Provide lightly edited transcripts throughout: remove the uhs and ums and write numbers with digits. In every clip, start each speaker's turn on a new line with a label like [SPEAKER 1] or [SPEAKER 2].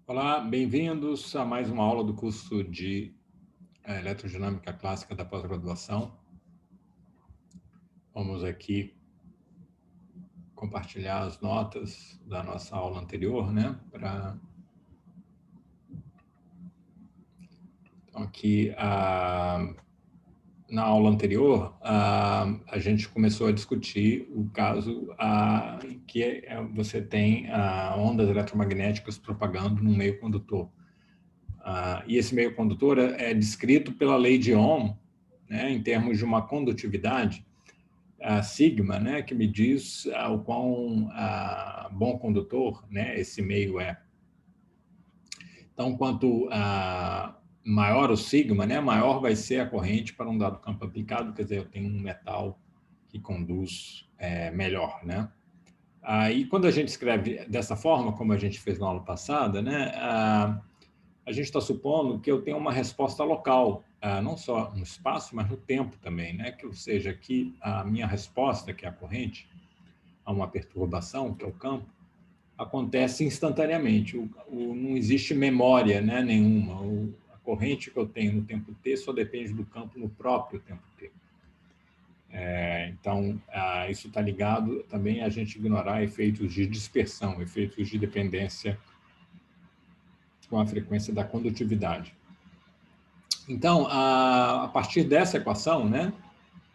[SPEAKER 1] Olá, bem-vindos a mais uma aula do curso de Eletrodinâmica Clássica da pós-graduação. Vamos aqui compartilhar as notas da nossa aula anterior, né? Então, aqui, na aula anterior, a gente começou a discutir o caso em que você tem ondas eletromagnéticas propagando num meio condutor. E esse meio condutor é descrito pela lei de Ohm, né, em termos de uma condutividade, a sigma, né, que me diz o quão bom condutor, né, esse meio é. Então, quanto maior o sigma, né, maior vai ser a corrente para um dado campo aplicado, quer dizer, eu tenho um metal que conduz melhor, né? Aí, quando a gente escreve dessa forma, como a gente fez na aula passada, né, a gente está supondo que eu tenho uma resposta local, não só no espaço, mas no tempo também, né? Que, ou seja, que a minha resposta, que é a corrente, a uma perturbação, que é o campo, acontece instantaneamente. Não existe memória, né, nenhuma. A corrente que eu tenho no tempo t só depende do campo no próprio tempo t. Então, isso está ligado também a gente ignorar efeitos de dispersão, efeitos de dependência com a frequência da condutividade. Então, a partir dessa equação, né,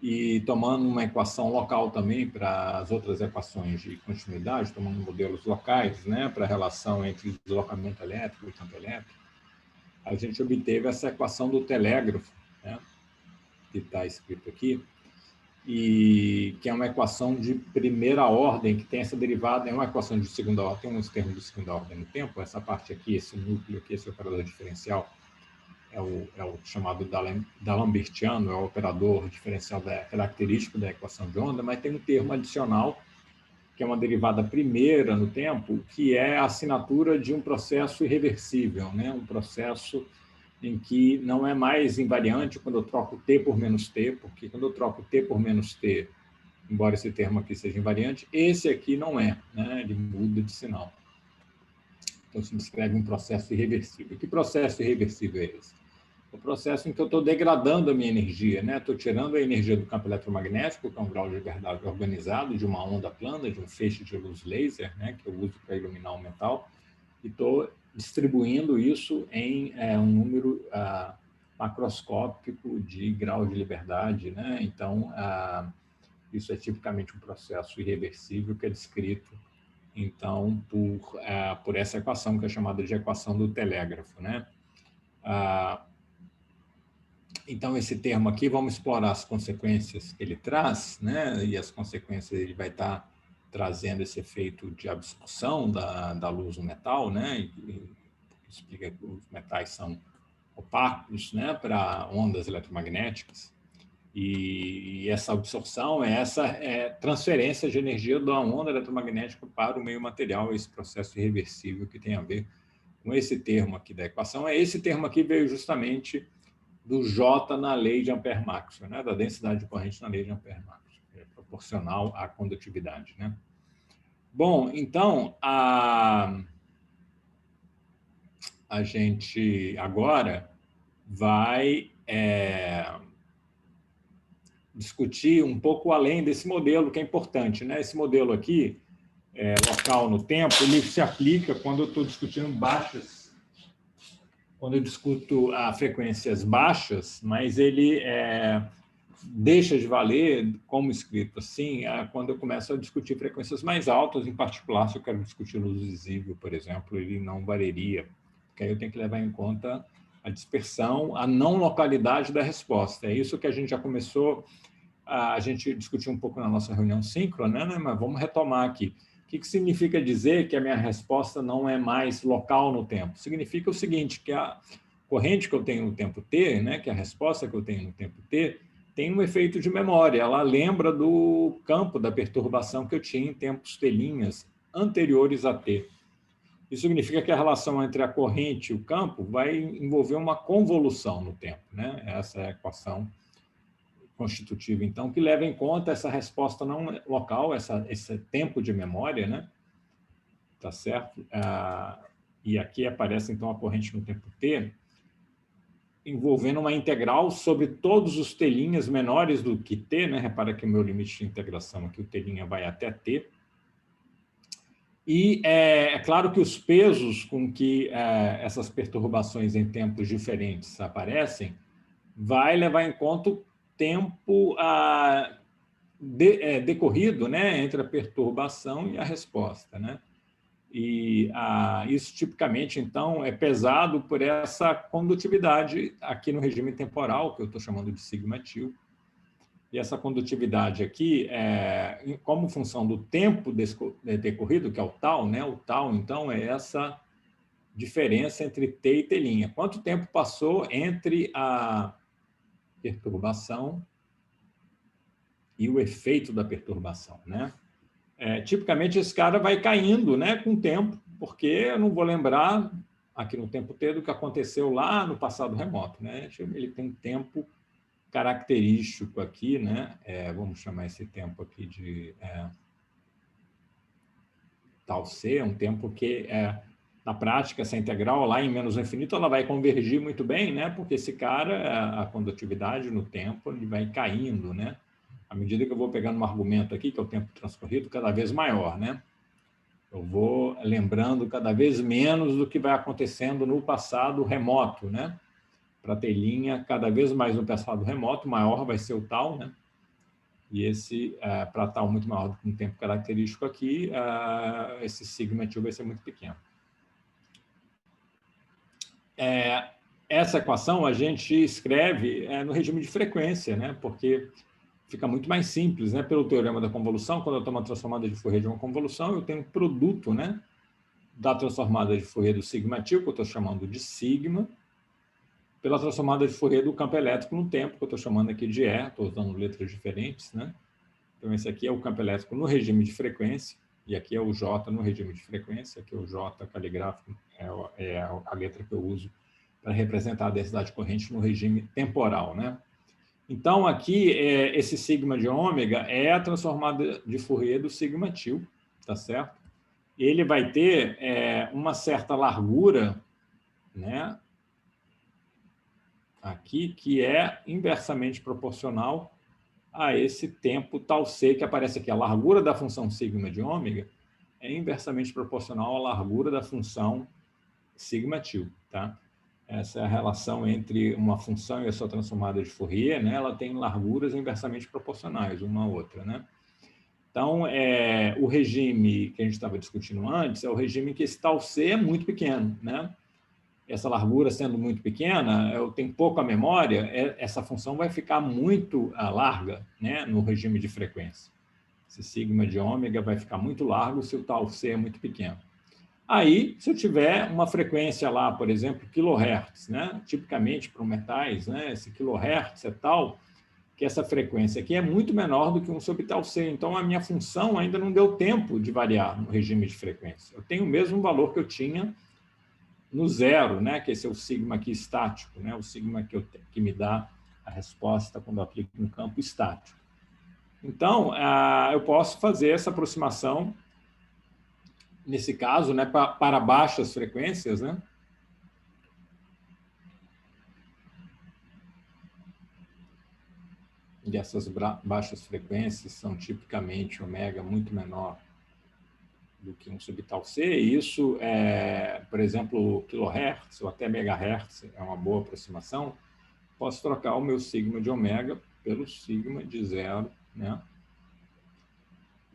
[SPEAKER 1] e tomando uma equação local também para as outras equações de continuidade, tomando modelos locais, né, para a relação entre deslocamento elétrico e campo elétrico, a gente obteve essa equação do telégrafo, né, que está escrito aqui, e que é uma equação de primeira ordem, que tem essa derivada, é uma equação de segunda ordem, tem uns termos de segunda ordem no tempo, essa parte aqui, esse núcleo aqui, esse operador diferencial, é o chamado d'Alembertiano, é o operador diferencial característico da equação de onda, mas tem um termo adicional, que é uma derivada primeira no tempo, que é a assinatura de um processo irreversível, né? Um processo em que não é mais invariante quando eu troco t por menos t, porque quando eu troco t por menos t, embora esse termo aqui seja invariante, esse aqui não é, né? Ele muda de sinal. Então, se descreve um processo irreversível. Que processo irreversível é esse? O processo em que eu estou degradando a minha energia, né? Estou tirando a energia do campo eletromagnético, que é um grau de liberdade organizado, de uma onda plana, de um feixe de luz laser, né? Que eu uso para iluminar um metal, e estou distribuindo isso em um número macroscópico de grau de liberdade, né? Então, isso é tipicamente um processo irreversível que é descrito, então, por essa equação que é chamada de equação do telégrafo, né? Então, esse termo aqui, vamos explorar as consequências que ele traz, né? E as consequências, ele vai estar trazendo esse efeito de absorção da luz no metal, né? E explica que os metais são opacos, né, para ondas eletromagnéticas. E essa absorção essa transferência de energia da onda eletromagnética para o meio material, esse processo irreversível que tem a ver com esse termo aqui da equação. Esse termo aqui veio justamente do J na lei de Ampère-Maxwell, né, da densidade de corrente na lei de Ampère-Maxwell, que é proporcional à condutividade, né? Bom, então, a gente agora vai discutir um pouco além desse modelo, que é importante, né? Esse modelo aqui, local no tempo, ele se aplica quando eu estou discutindo baixas, quando eu discuto frequências baixas, mas ele deixa de valer, como escrito assim, quando eu começo a discutir frequências mais altas, em particular, se eu quero discutir luz visível, por exemplo, ele não valeria, porque aí eu tenho que levar em conta a dispersão, a não localidade da resposta. É isso que a gente já começou, a gente discutiu um pouco na nossa reunião síncrona, né? Mas vamos retomar aqui. O que significa dizer que a minha resposta não é mais local no tempo? Significa o seguinte, que a corrente que eu tenho no tempo t, né, que a resposta que eu tenho no tempo t, tem um efeito de memória, ela lembra do campo da perturbação que eu tinha em tempos telinhas anteriores a t. Isso significa que a relação entre a corrente e o campo vai envolver uma convolução no tempo, né? Essa é a equação constitutiva, então, que leva em conta essa resposta não local, esse tempo de memória, né? Tá certo? e aqui aparece, então, a corrente no tempo t, envolvendo uma integral sobre todos os t' menores do que t, né? Repara que o meu limite de integração aqui, o t' vai até t. E é claro que os pesos com que essas perturbações em tempos diferentes aparecem vai levar em conta o tempo decorrido, né, entre a perturbação e a resposta, né? E isso, tipicamente, então, é pesado por essa condutividade aqui no regime temporal, que eu estou chamando de sigma-til. E essa condutividade aqui, como função do tempo decorrido, que é o tau, né? O tau, então, é essa diferença entre t e t'. Quanto tempo passou entre a perturbação e o efeito da perturbação, né? Tipicamente, esse cara vai caindo, né, com o tempo, porque eu não vou lembrar aqui no tempo t do que aconteceu lá no passado remoto, né? Ele tem um tempo característico aqui, né? Vamos chamar esse tempo aqui de tal c, um tempo que, na prática, essa integral lá em menos infinito, ela vai convergir muito bem, né? Porque esse cara, a condutividade no tempo, ele vai caindo, né? À medida que eu vou pegando um argumento aqui, que é o tempo transcorrido, cada vez maior, né? Eu vou lembrando cada vez menos do que vai acontecendo no passado remoto, né? Para ter linha cada vez mais no passado remoto, maior vai ser o tal, né? E esse, para tal muito maior do que um tempo característico aqui, esse sigma-til vai ser muito pequeno. Essa equação a gente escreve no regime de frequência, né? Porque fica muito mais simples, né? Pelo teorema da convolução, quando eu tomo a transformada de Fourier de uma convolução, eu tenho um produto, né, da transformada de Fourier do sigma-til, que eu estou chamando de sigma, pela transformada de Fourier do campo elétrico no tempo, que eu estou chamando aqui de E, estou usando letras diferentes, né? Então, esse aqui é o campo elétrico no regime de frequência, e aqui é o J no regime de frequência, aqui é o J caligráfico, é a letra que eu uso para representar a densidade corrente no regime temporal, né? Então, aqui, esse sigma de ômega é a transformada de Fourier do sigma-til, tá certo? Ele vai ter uma certa largura, né, aqui, que é inversamente proporcional a esse tempo tal c que aparece aqui. A largura da função sigma de ômega é inversamente proporcional à largura da função sigma-til, tá? Essa é a relação entre uma função e a sua transformada de Fourier, né? Ela tem larguras inversamente proporcionais uma à outra, né? Então, o regime que a gente estava discutindo antes é o regime em que esse tal c é muito pequeno, né? Essa largura sendo muito pequena, eu tenho pouca memória, essa função vai ficar muito larga, né, no regime de frequência. Esse sigma de ômega vai ficar muito largo se o tal c é muito pequeno. Aí, se eu tiver uma frequência lá, por exemplo, kHz, né, tipicamente para metais, né, esse kHz é tal que essa frequência aqui é muito menor do que 1 sobre tal c. Então, a minha função ainda não deu tempo de variar no regime de frequência. Eu tenho o mesmo valor que eu tinha no zero, né, que esse é o sigma aqui estático, né, o sigma que me dá a resposta quando eu aplico um campo estático. Então, eu posso fazer essa aproximação, nesse caso, né, para baixas frequências, né? E essas baixas frequências são tipicamente ômega muito menor do que 1 sobre tal c, e isso, por exemplo, kHz ou até megahertz é uma boa aproximação. Posso trocar o meu sigma de ômega pelo sigma de zero, né?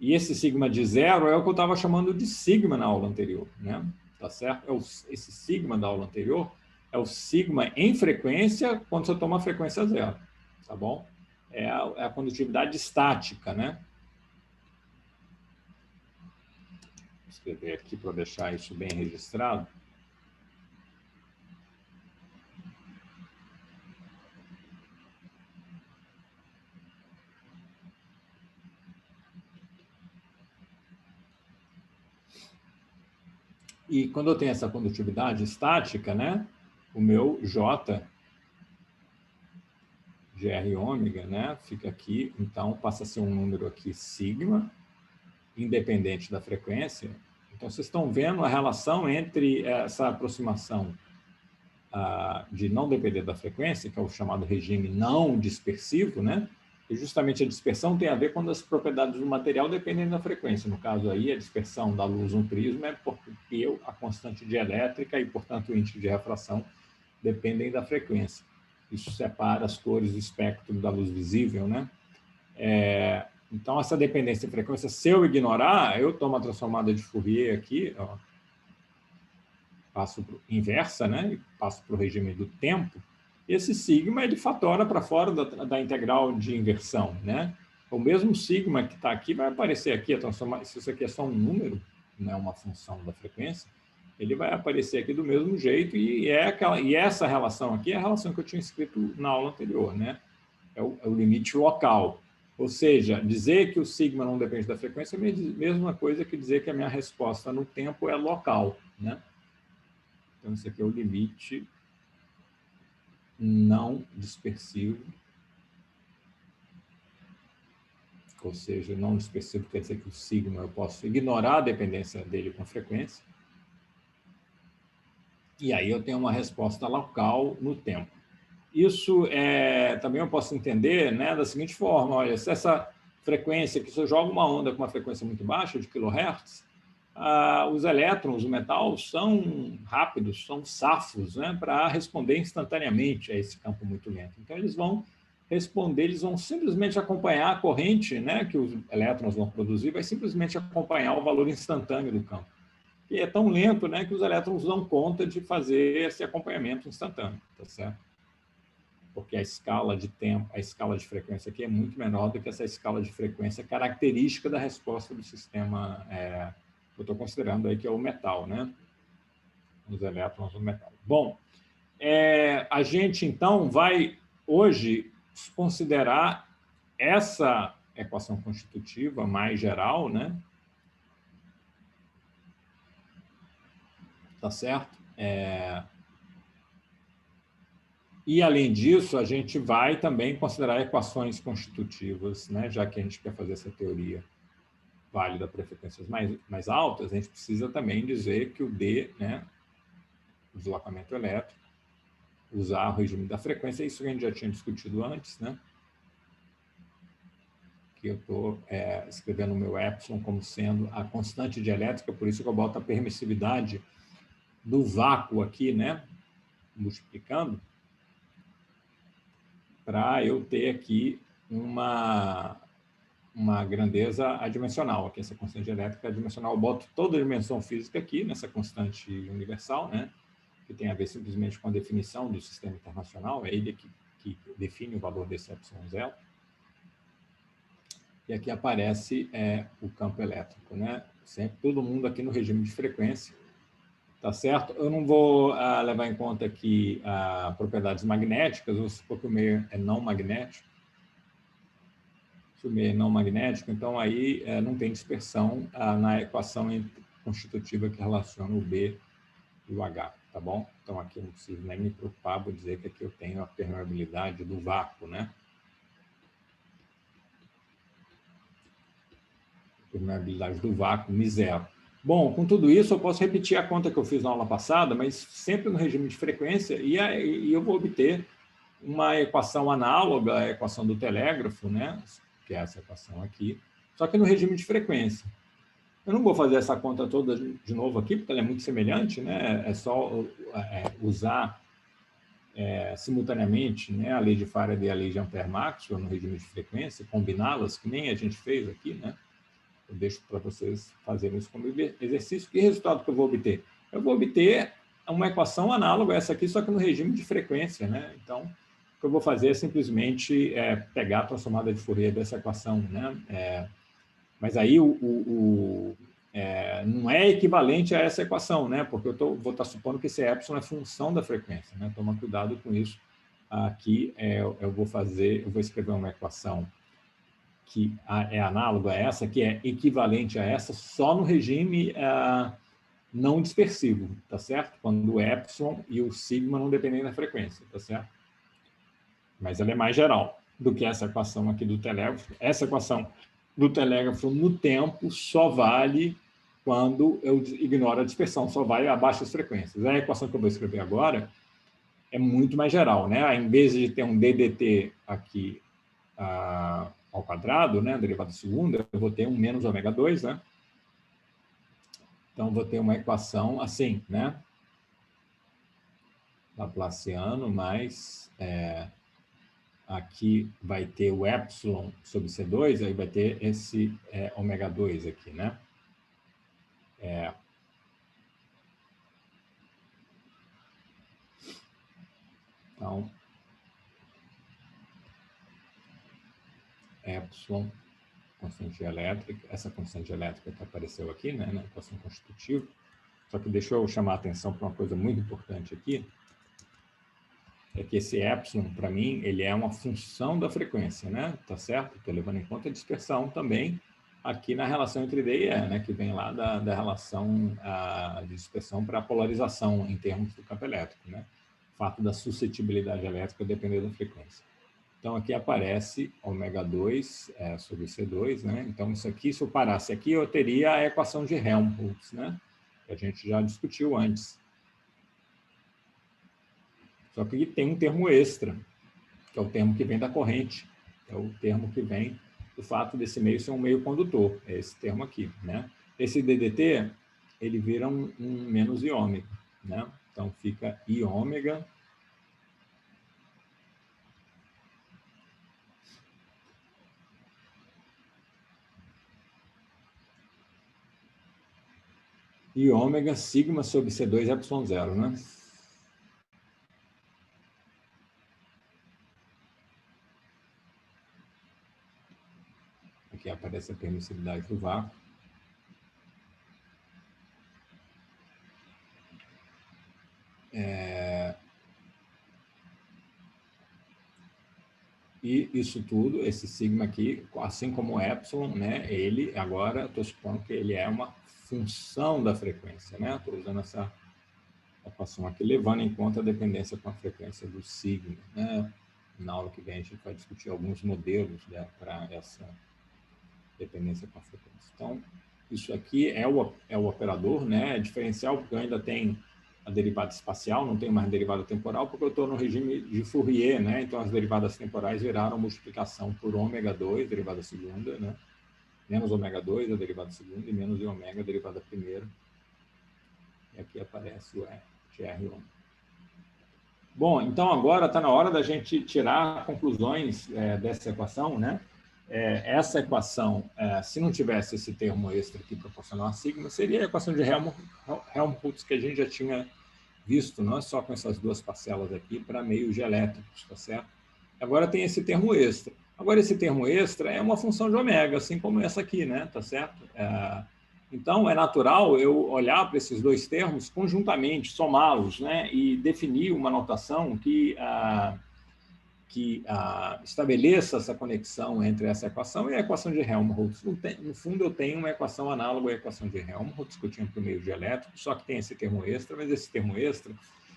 [SPEAKER 1] E esse sigma de zero é o que eu estava chamando de sigma na aula anterior, né? Tá certo? Esse sigma da aula anterior é o sigma em frequência quando você toma a frequência zero, tá bom? É a condutividade estática, né? Vou escrever aqui para deixar isso bem registrado. E quando eu tenho essa condutividade estática, né, o meu J de R ômega, né, fica aqui, então passa a ser um número aqui sigma, independente da frequência. Então, vocês estão vendo a relação entre essa aproximação de não depender da frequência, que é o chamado regime não dispersivo, né? E justamente a dispersão tem a ver quando as propriedades do material dependem da frequência. No caso aí, a dispersão da luz no prisma é porque a constante dielétrica e, portanto, o índice de refração dependem da frequência. Isso separa as cores do espectro da luz visível, né? Então, essa dependência de frequência, se eu ignorar, eu tomo a transformada de Fourier aqui, ó, passo inversa, né? E passo para o regime do tempo. Esse sigma ele fatora para fora da integral de inversão, né? O mesmo sigma que está aqui vai aparecer aqui, se isso aqui é só um número, não é uma função da frequência, ele vai aparecer aqui do mesmo jeito e essa relação aqui é a relação que eu tinha escrito na aula anterior, né? É o limite local. Ou seja, dizer que o sigma não depende da frequência é a mesma coisa que dizer que a minha resposta no tempo é local, né? Então, esse aqui é o limite não dispersivo. Ou seja, não dispersivo quer dizer que o sigma eu posso ignorar a dependência dele com a frequência. E aí eu tenho uma resposta local no tempo. Isso também eu posso entender, né, da seguinte forma: olha, se essa frequência, que se eu jogo uma onda com uma frequência muito baixa, de kHz, os elétrons do metal são rápidos, são safos, né, para responder instantaneamente a esse campo muito lento. Então, eles vão responder, eles vão simplesmente acompanhar a corrente, né, que os elétrons vão produzir, vai simplesmente acompanhar o valor instantâneo do campo. E é tão lento, né, que os elétrons dão conta de fazer esse acompanhamento instantâneo, tá certo? Porque a escala de tempo, a escala de frequência aqui é muito menor do que essa escala de frequência característica da resposta do sistema que eu estou considerando aí, que é o metal, né? Os elétrons do metal. Bom, a gente, então, vai, hoje, considerar essa equação constitutiva mais geral, né? Tá certo? E, além disso, a gente vai também considerar equações constitutivas, né? Já que a gente quer fazer essa teoria válida para frequências mais altas, a gente precisa também dizer que o D, né, o deslocamento elétrico, usar o regime da frequência, isso que a gente já tinha discutido antes, né? Que eu estou escrevendo o meu epsilon como sendo a constante dielétrica, por isso que eu boto a permissividade do vácuo aqui, né, multiplicando, para eu ter aqui uma grandeza adimensional. Aqui, essa constante elétrica adimensional, eu boto toda a dimensão física aqui, nessa constante universal, né, que tem a ver simplesmente com a definição do sistema internacional, é ele que define o valor desse epsilon0. E aqui aparece o campo elétrico, né? Sempre todo mundo aqui no regime de frequência, tá certo? Eu não vou levar em conta aqui propriedades magnéticas, vou supor que o meio é não magnético. Se o meio é não magnético, então aí não tem dispersão na equação constitutiva que relaciona o B e o H, tá bom? Então aqui eu não preciso nem me preocupar, vou dizer que aqui eu tenho a permeabilidade do vácuo, né? Permeabilidade do vácuo, μ0. Bom, com tudo isso, eu posso repetir a conta que eu fiz na aula passada, mas sempre no regime de frequência, e eu vou obter uma equação análoga à equação do telégrafo, né? Que é essa equação aqui, só que no regime de frequência. Eu não vou fazer essa conta toda de novo aqui, porque ela é muito semelhante, né? É só usar simultaneamente, né, a lei de Faraday e a lei de Ampère-Maxwell no regime de frequência, combiná-las, que nem a gente fez aqui, né? Eu deixo para vocês fazerem isso como exercício. Que resultado que eu vou obter? Eu vou obter uma equação análoga a essa aqui, só que no regime de frequência, né? Então, o que eu vou fazer é simplesmente pegar a transformada de Fourier dessa equação, né? Mas aí não é equivalente a essa equação, né? Porque eu vou estar supondo que esse epsilon é função da frequência, né? Toma cuidado com isso. Aqui eu vou escrever uma equação que é análoga a essa, que é equivalente a essa, só no regime não dispersivo, tá certo? Quando o epsilon e o sigma não dependem da frequência, tá certo? Mas ela é mais geral do que essa equação aqui do telégrafo. Essa equação do telégrafo no tempo só vale quando eu ignoro a dispersão, só vai a baixas frequências. A equação que eu vou escrever agora é muito mais geral, né? Em vez de ter um DDT aqui ao quadrado, né, derivada segunda, eu vou ter um menos ômega 2, né? Então, vou ter uma equação assim, né? Laplaciano mais... aqui vai ter o epsilon sobre C2, aí vai ter esse ômega 2 aqui, né? Então, epsilon, constante elétrica, essa constante elétrica que apareceu aqui, né, na equação constitutiva. Só que deixa eu chamar a atenção para uma coisa muito importante aqui, é que esse epsilon, para mim, ele é uma função da frequência, né? Tá certo? Estou levando em conta a dispersão também, aqui na relação entre D e E, né, que vem lá da relação de dispersão para a polarização em termos do campo elétrico, né? O fato da suscetibilidade elétrica depender da frequência. Então, aqui aparece ômega 2 sobre C2, né? Então, isso aqui, se eu parasse aqui, eu teria a equação de Helmholtz, né? Que a gente já discutiu antes. Só que tem um termo extra, que é o termo que vem da corrente. É o termo que vem do fato desse meio ser um meio condutor. É esse termo aqui, né? Esse DDT, ele vira um menos I ômega, né? Então, fica I ômega e ômega sigma sobre C2 epsilon zero, né? Aqui aparece a permissividade do vácuo. E isso tudo, esse sigma aqui, assim como o epsilon, né, ele agora, estou supondo que ele é uma função da frequência, né? Estou usando essa equação aqui, levando em conta a dependência com a frequência do sigma, né? Na aula que vem a gente vai discutir alguns modelos, né, para essa dependência com a frequência. Então, isso aqui é o operador, né? É diferencial, porque eu ainda tenho a derivada espacial, não tenho mais derivada temporal, porque eu estou no regime de Fourier, né? Então, as derivadas temporais viraram multiplicação por ômega 2, derivada segunda, né? Menos ômega 2, a derivada segunda, e menos ômega, a derivada primeira. E aqui aparece o GR ômega. Bom, então agora está na hora da gente tirar conclusões dessa equação, né? Essa equação, se não tivesse esse termo extra aqui proporcional a sigma, seria a equação de Helmholtz que a gente já tinha visto, não é só com essas duas parcelas aqui, para meios elétricos, tá certo? Agora tem esse termo extra. Agora, esse termo extra é uma função de ômega, assim como essa aqui, né? Tá certo? Então, é natural eu olhar para esses dois termos conjuntamente, somá-los, né? E definir uma notação que estabeleça essa conexão entre essa equação e a equação de Helmholtz. No fundo, eu tenho uma equação análoga à equação de Helmholtz, que eu tinha para o meio dielétrico, só que tem esse termo extra, mas esse termo extra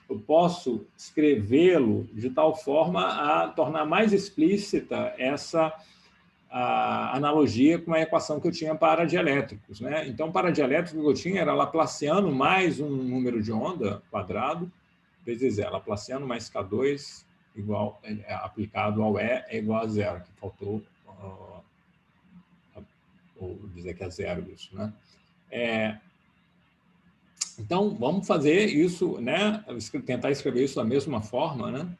[SPEAKER 1] eu posso escrevê-lo de tal forma a tornar mais explícita essa analogia com a equação que eu tinha para dielétricos, né? Então, para dielétrico que eu tinha era Laplaciano mais um número de onda quadrado, vezes Laplaciano mais K2 igual, aplicado ao E é igual a zero, que faltou dizer que é zero isso, né? Então, vamos fazer isso, né? Tentar escrever isso da mesma forma, né?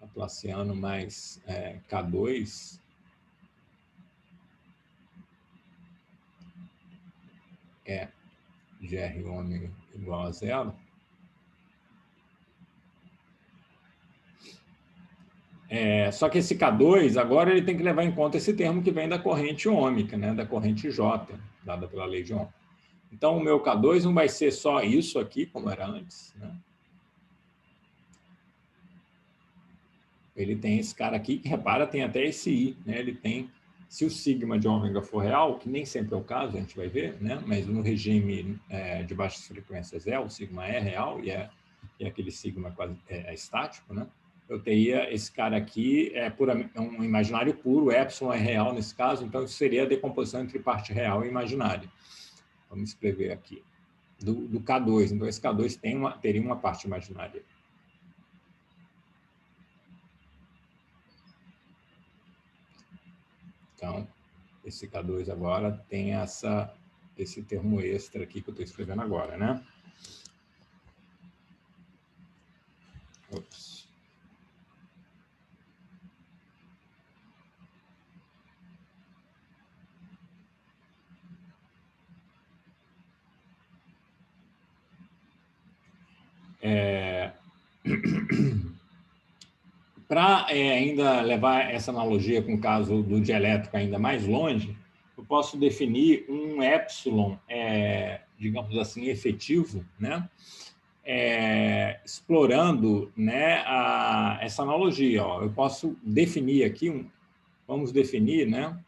[SPEAKER 1] Laplaciano mais K2 é GR ômega igual a zero. Só que esse K2, agora ele tem que levar em conta esse termo que vem da corrente ômica, né? Da corrente J, dada pela lei de Ohm. Então, o meu K2 não vai ser só isso aqui, como era antes, né? Ele tem esse cara aqui, que repara, tem até esse I, né? Ele tem, se o sigma de ômega for real, que nem sempre é o caso, a gente vai ver, né? Mas no regime de baixas frequências o sigma é real e aquele sigma quase estático, né? eu teria esse cara aqui, é um imaginário puro, epsilon é real nesse caso, então isso seria a decomposição entre parte real e imaginária. Vamos escrever aqui. Do K2, então esse K2 teria uma parte imaginária. Então, esse K2 agora tem esse termo extra aqui que eu estou escrevendo agora, né? Ops. Para ainda levar essa analogia com o caso do dielétrico ainda mais longe, eu posso definir um epsilon, digamos assim, efetivo, né? Explorando, né, essa analogia. Ó. Eu posso definir aqui, vamos definir, né?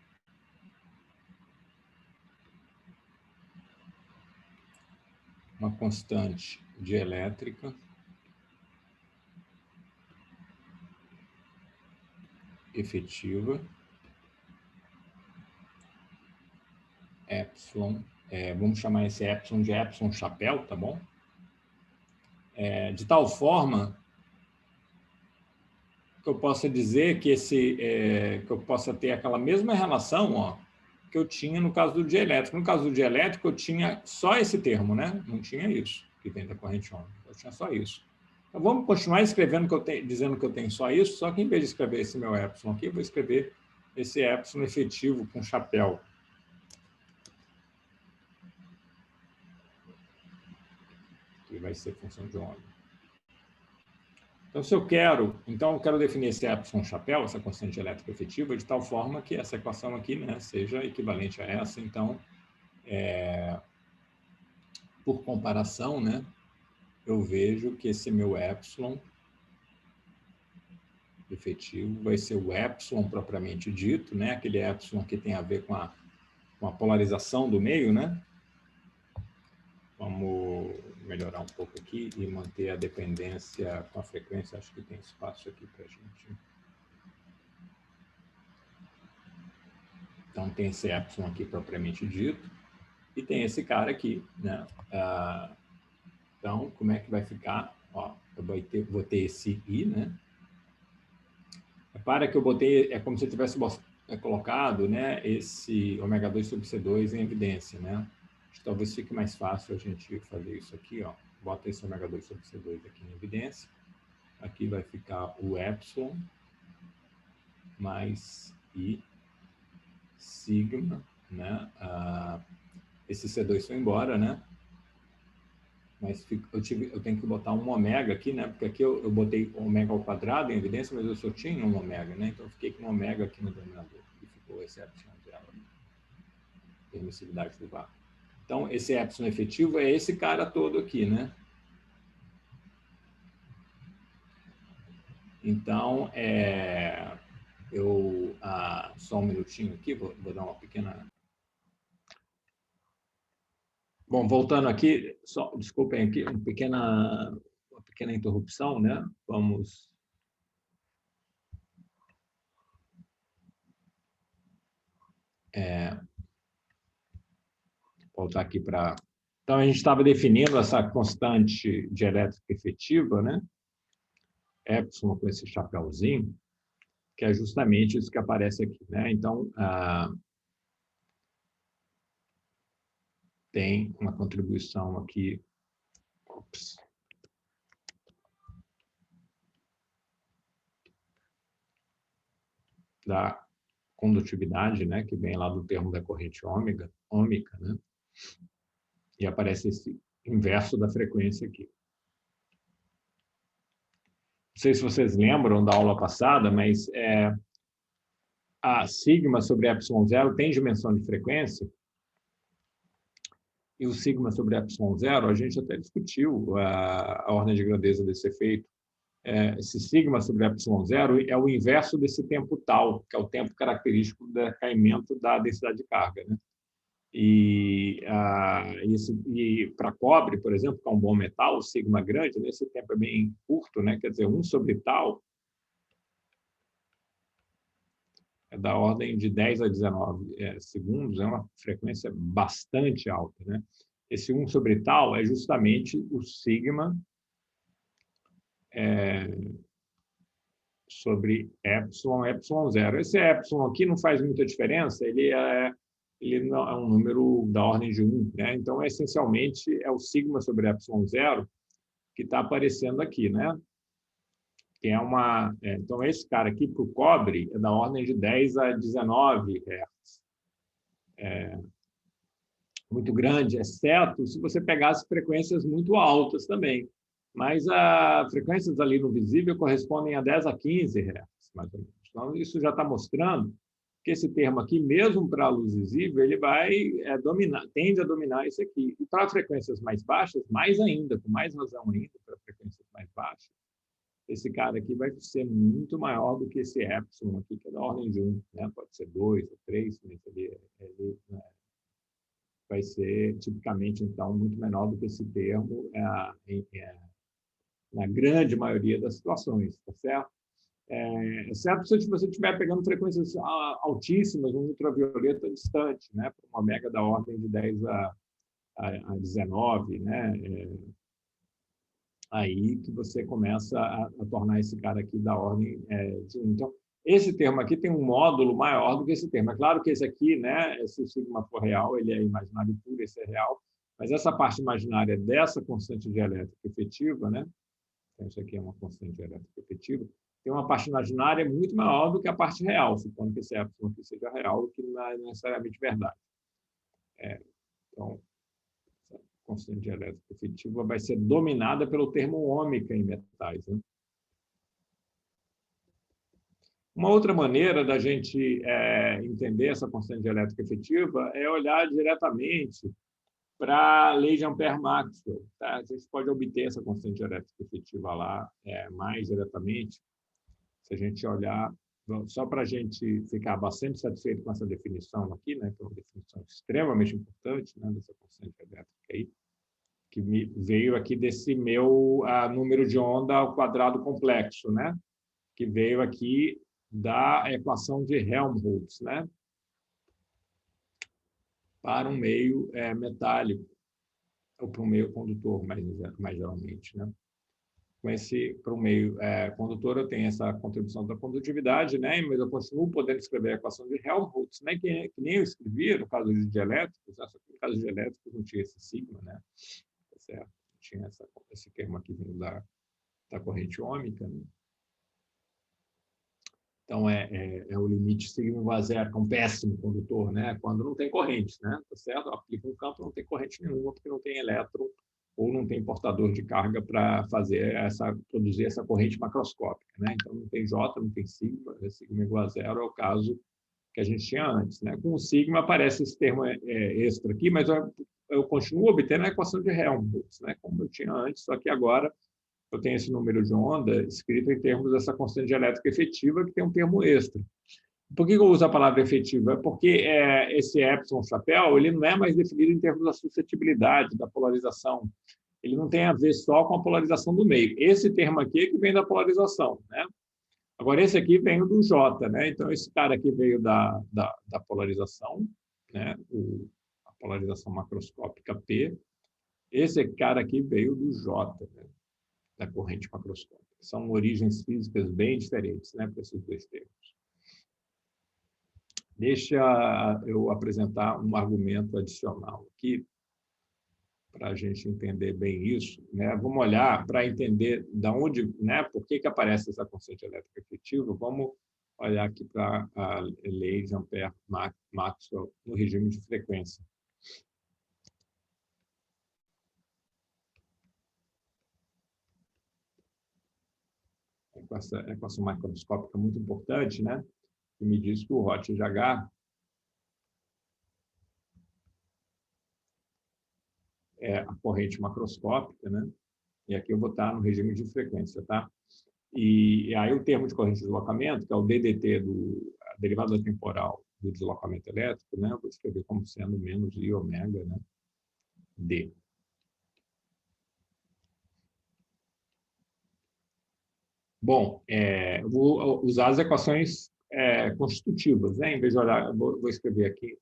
[SPEAKER 1] Uma constante dielétrica efetiva, epsilon, vamos chamar esse epsilon de epsilon chapéu, tá bom? De tal forma que eu possa dizer que que eu possa ter aquela mesma relação, ó, que eu tinha no caso do dielétrico. No caso do dielétrico, eu tinha só esse termo, né? Não tinha isso que vem da corrente ômica. Eu tinha só isso. Então, vamos continuar escrevendo dizendo que eu tenho só isso, só que em vez de escrever esse meu epsilon aqui, eu vou escrever esse epsilon efetivo com chapéu. Que vai ser função de ômega. Então, se eu quero, eu quero definir esse epsilon chapéu, essa constante elétrica efetiva, de tal forma que essa equação aqui, né, seja equivalente a essa. Então, por comparação, né, eu vejo que esse meu epsilon efetivo vai ser o epsilon propriamente dito, né, aquele epsilon que tem a ver com a polarização do meio, né? Vamos melhorar um pouco aqui e manter a dependência com a frequência. Acho que tem espaço aqui para a gente. Então, tem esse epsilon aqui propriamente dito e tem esse cara aqui, né? Então, como é que vai ficar? Ó, eu vou ter esse I, né? Repara que eu botei, é como se eu tivesse colocado, né, esse ômega 2 sobre C2 em evidência, né? Acho que talvez fique mais fácil a gente fazer isso aqui, ó. Bota esse ômega 2 sobre C2 aqui em evidência. Aqui vai ficar o epsilon mais I sigma, né? Esse C2 foi embora, né? Mas eu tenho que botar um ômega aqui, né? Porque aqui eu botei ômega ao quadrado em evidência, mas eu só tinha um ômega, né? Então eu fiquei com um ômega aqui no denominador. E ficou esse epsilon zero, permissividade do vácuo. Então, esse epsilon efetivo é esse cara todo aqui, né? Então, só um minutinho aqui, vou dar uma pequena... Bom, voltando aqui, desculpem aqui, uma pequena interrupção, né? Vamos... voltar aqui para... Então, a gente estava definindo essa constante dielétrica efetiva, né? Epsilon com esse chapéuzinho, que é justamente isso que aparece aqui, né? Então, tem uma contribuição aqui. Ops. Da condutividade, né, que vem lá do termo da corrente ômica, né? E aparece esse inverso da frequência aqui. Não sei se vocês lembram da aula passada, mas a sigma sobre epsilon zero tem dimensão de frequência, e o sigma sobre epsilon zero, a gente até discutiu a ordem de grandeza desse efeito. Esse sigma sobre epsilon zero é o inverso desse tempo tal, que é o tempo característico do decaimento da densidade de carga, né? E para cobre, por exemplo, que é um bom metal, o sigma grande, esse tempo é bem curto, né? Quer dizer, 1 sobre tal é da ordem de 10 a 19 segundos, é uma frequência bastante alta, né? Esse 1 sobre tal é justamente o sigma sobre epsilon, epsilon zero. Esse epsilon aqui não faz muita diferença, ele não, é um número da ordem de 1, né? Então, essencialmente, é o sigma sobre epsilon zero que está aparecendo aqui, né? Que é então, esse cara aqui, para o cobre, é da ordem de 10 a 19 Hz. Muito grande, exceto se você pegasse frequências muito altas também. Mas as frequências ali no visível correspondem a 10 a 15 Hz, mais ou menos. Então, isso já está mostrando que esse termo aqui, mesmo para a luz visível, ele vai tende a dominar esse aqui. E para frequências mais baixas, mais ainda, com mais razão ainda, para frequências mais baixas, esse cara aqui vai ser muito maior do que esse epsilon aqui, que é da ordem de 1, né? Pode ser 2 ou 3, mas ele vai ser tipicamente, então, muito menor do que esse termo na grande maioria das situações, tá certo? Exceto se você estiver pegando frequências altíssimas, um ultravioleta distante, né? Para uma omega da ordem de 10 a 19, né? Aí que você começa a tornar esse cara aqui da ordem de 1. Então, esse termo aqui tem um módulo maior do que esse termo. É claro que esse aqui, né, se o sigma for real, ele é imaginário puro, esse é real, mas essa parte imaginária dessa constante dielétrica efetiva, né, então isso aqui é uma constante dielétrica efetiva, tem uma parte imaginária muito maior do que a parte real, supondo que esse epsilon aqui seja real, o que não é necessariamente verdade. Então, constante dielétrica efetiva vai ser dominada pelo termo ômica em metais. Né? Uma outra maneira da gente entender essa constante dielétrica efetiva é olhar diretamente para a lei de Ampère-Maxwell. Tá? A gente pode obter essa constante dielétrica efetiva lá mais diretamente, se a gente olhar, só para a gente ficar bastante satisfeito com essa definição aqui, né, que é uma definição extremamente importante, né, dessa constante dielétrica aí, que veio aqui desse meu número de onda ao quadrado complexo, né? Que veio aqui da equação de Helmholtz, né? Para um meio metálico, ou para um meio condutor, mais geralmente, né? Para o meio condutor, eu tenho essa contribuição da condutividade, né? Mas eu continuo podendo escrever a equação de Helmholtz, né? Que nem eu escrevi no caso de dielétricos, né? Só que no caso de dielétricos não tinha esse sigma, né? Tá certo? Tinha esse termo aqui vindo da corrente ômica, né? Então, é o limite sigma igual a zero, que é um péssimo condutor, né? Quando não tem corrente, né? Tá certo? Aplica um campo, não tem corrente nenhuma, porque não tem elétron ou não tem portador de carga para produzir essa corrente macroscópica, né? Então, não tem J, não tem sigma igual a zero é o caso que a gente tinha antes, né? Com o sigma aparece esse termo extra aqui, mas eu continuo obtendo a equação de Helmholtz, né? Como eu tinha antes, só que agora eu tenho esse número de onda escrito em termos dessa constante dielétrica efetiva, que tem um termo extra. Por que eu uso a palavra efetiva? É porque esse epsilon chapéu ele não é mais definido em termos da suscetibilidade, da polarização. Ele não tem a ver só com a polarização do meio. Esse termo aqui é que vem da polarização, né? Agora, esse aqui vem do J, né? Então, esse cara aqui veio da polarização, né? A polarização macroscópica P. Esse cara aqui veio do J, né? Da corrente macroscópica. São origens físicas bem diferentes, né, para esses dois termos. Deixa eu apresentar um argumento adicional aqui, para a gente entender bem isso. Né? Vamos olhar para entender de onde, né, por que aparece essa constante elétrica efetiva. Vamos olhar aqui para a lei de Ampère-Maxwell no regime de frequência. Essa equação macroscópica muito importante, né? Que me diz que o Hot de H é a corrente macroscópica, né? E aqui eu vou estar no regime de frequência, tá? E aí o termo de corrente de deslocamento, que é o DDT, a derivada temporal do deslocamento elétrico, né? Eu vou escrever como sendo menos I ômega, né? D. Bom, eu vou usar as equações constitutivas, né? Em vez de olhar, vou escrever aqui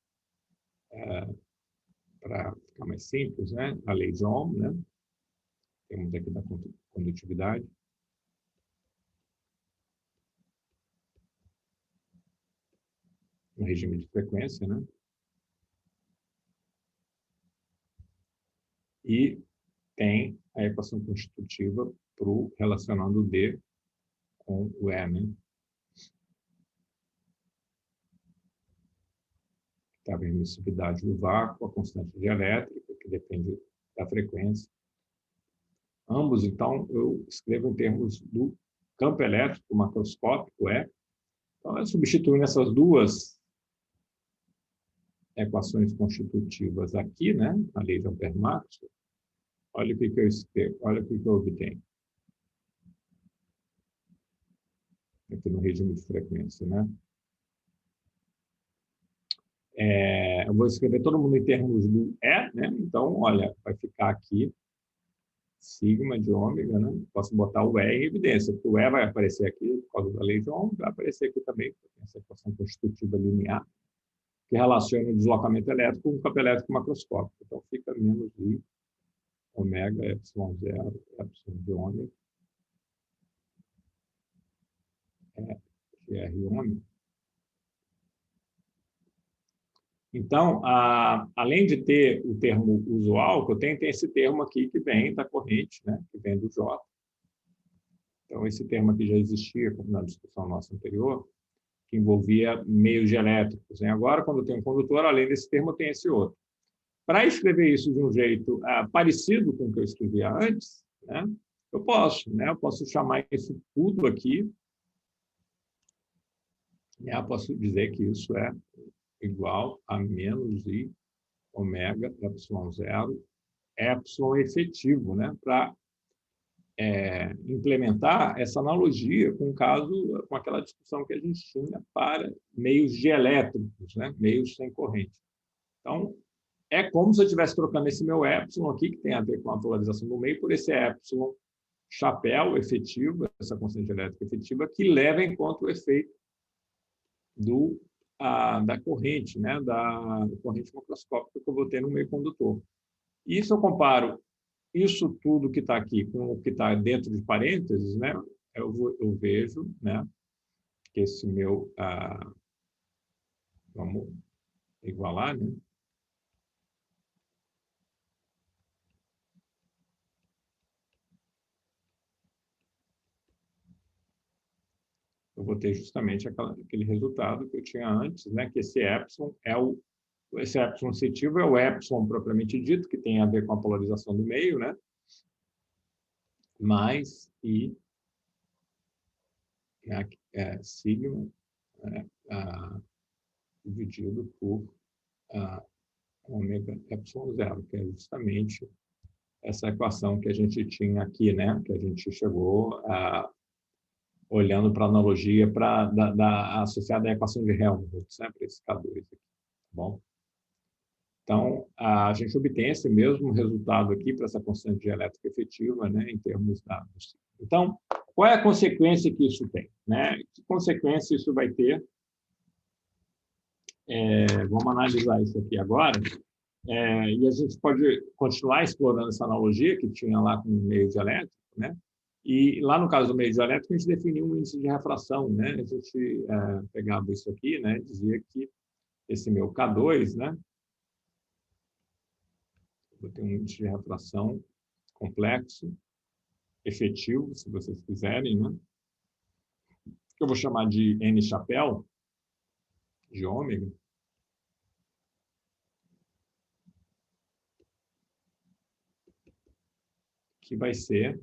[SPEAKER 1] para ficar mais simples, né? A lei de Ohm, né? Temos aqui da condutividade. No regime de frequência, né? E tem a equação constitutiva para o relacionando o D com o E, né? A permissividade do vácuo, a constante dielétrica, que depende da frequência. Ambos, então, eu escrevo em termos do campo elétrico macroscópico, E. Então, eu substituindo essas duas equações constitutivas aqui, né, a lei de Ampère-Maxwell, olha o que eu escrevo, olha o que eu obtenho. Aqui no regime de frequência, né? Eu vou escrever todo mundo em termos do E, né? Então, olha, vai ficar aqui sigma de ômega, né? Posso botar o E em evidência, porque o E vai aparecer aqui por causa da lei de Ohm, vai aparecer aqui também, essa equação constitutiva linear, que relaciona o deslocamento elétrico com o campo elétrico macroscópico. Então, fica menos I, ômega, epsilon zero, epsilon de ômega, que é R ômega. Então, além de ter o termo usual, que eu tenho, tem esse termo aqui que vem da corrente, né, que vem do J. Então, esse termo aqui já existia na discussão nossa anterior, que envolvia meios dielétricos. Né? Agora, quando eu tenho um condutor, além desse termo, eu tenho esse outro. Para escrever isso de um jeito parecido com o que eu escrevia antes, né, eu posso chamar isso tudo aqui, né, eu posso dizer que isso é igual a menos I ômega epsilon zero, epsilon efetivo, né, para implementar essa analogia com o caso, com aquela discussão que a gente tinha para meios dielétricos, né, meios sem corrente. Então, é como se eu estivesse trocando esse meu epsilon aqui, que tem a ver com a polarização do meio, por esse epsilon chapéu efetivo, essa constante elétrica efetiva, que leva em conta o efeito da corrente, né, da corrente macroscópica que eu vou ter no meio condutor. E se eu comparo isso tudo que está aqui com o que está dentro de parênteses, né, eu vejo, né, que esse meu... vamos igualar, né? Eu vou ter justamente aquele resultado que eu tinha antes, né, que esse epsilon esse epsilon setivo é o epsilon propriamente dito, que tem a ver com a polarização do meio, né, mais I sigma, né, dividido por ômega epsilon zero, que é justamente essa equação que a gente tinha aqui, né, que a gente chegou olhando para a analogia associada à equação de Helmholtz, né, para esse K2 aqui, tá bom? Então, a gente obtém esse mesmo resultado aqui para essa constante dielétrica efetiva, né, em termos da... Então, qual é a consequência que isso tem? Né? Que consequência isso vai ter? Vamos analisar isso aqui agora. E a gente pode continuar explorando essa analogia que tinha lá com o meio dielétrico, né? E lá no caso do meio dielétrico, a gente definiu um índice de refração, né? A gente pegava isso aqui, né? Dizia que esse meu K2, né? Vou ter um índice de refração complexo, efetivo, se vocês quiserem, né? Que eu vou chamar de N chapéu, de ômega. Que vai ser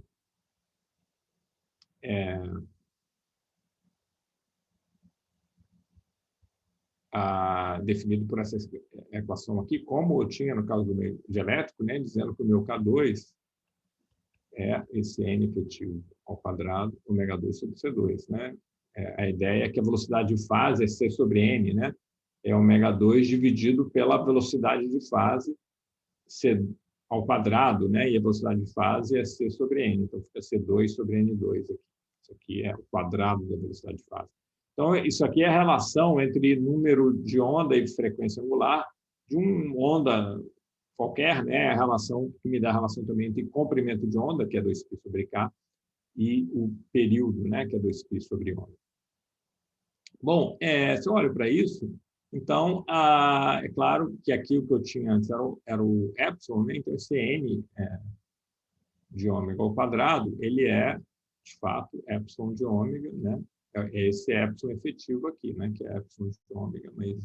[SPEAKER 1] definido por essa equação aqui, como eu tinha no caso do meio dielétrico, né, dizendo que o meu K2 é esse N efetivo ao quadrado, ômega 2 sobre C2. Né? A ideia é que a velocidade de fase é C sobre N, né? É ômega 2 dividido pela velocidade de fase, C ao quadrado, né? E a velocidade de fase é C sobre N, então fica C2 sobre N2 aqui. Isso aqui é o quadrado da velocidade de fase. Então, isso aqui é a relação entre número de onda e frequência angular de uma onda qualquer, né? A relação que me dá a relação também entre comprimento de onda, que é 2π sobre K, e o período, né? Que é 2π sobre onda. Bom, se eu olho para isso, então, é claro que aqui o que eu tinha antes era o epsilon, né? Então, esse n de ômega ao quadrado, ele é, de fato, epsilon de ômega, né? É esse epsilon efetivo aqui, né? Que é epsilon de ômega mais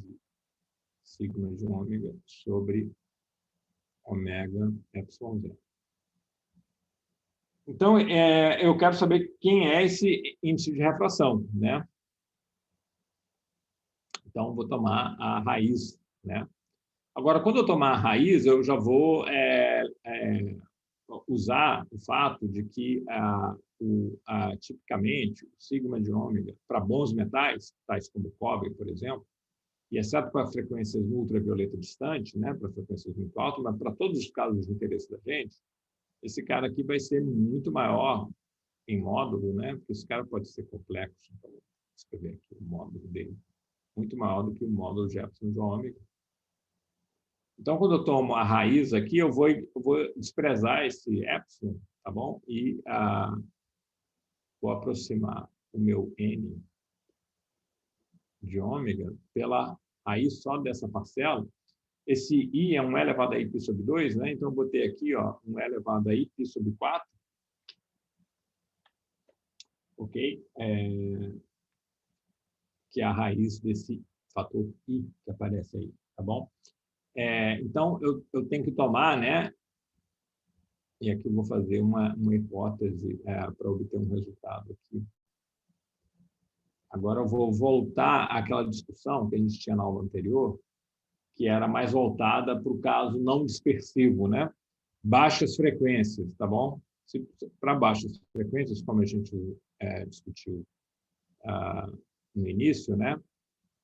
[SPEAKER 1] sigma de ômega sobre ômega epsilon zero. Então, eu quero saber quem é esse índice de refração, né? Então, vou tomar a raiz, né? Agora, quando eu tomar a raiz, eu já vou usar o fato de que, tipicamente, o sigma de ômega, para bons metais, tais como o cobre, por exemplo, e exceto para frequências no ultravioleta distante, né, para frequências muito altas, mas para todos os casos de interesse da gente, esse cara aqui vai ser muito maior em módulo, né, porque esse cara pode ser complexo. Então, vou escrever aqui o módulo dele, muito maior do que o módulo de epsilon de ômega. Então, quando eu tomo a raiz aqui, eu vou desprezar esse epsilon, tá bom? E vou aproximar o meu n de ômega pela raiz só dessa parcela. Esse i é 1 elevado a i sobre 2, né? Então, eu botei aqui, ó, 1 elevado a i sobre 4. Ok? Que é a raiz desse fator i que aparece aí, tá bom? Então, eu tenho que tomar, né? E aqui eu vou fazer uma hipótese para obter um resultado aqui. Agora eu vou voltar àquela discussão que a gente tinha na aula anterior, que era mais voltada para o caso não dispersivo, né? Baixas frequências, tá bom? Para baixas frequências, como a gente discutiu no início, né?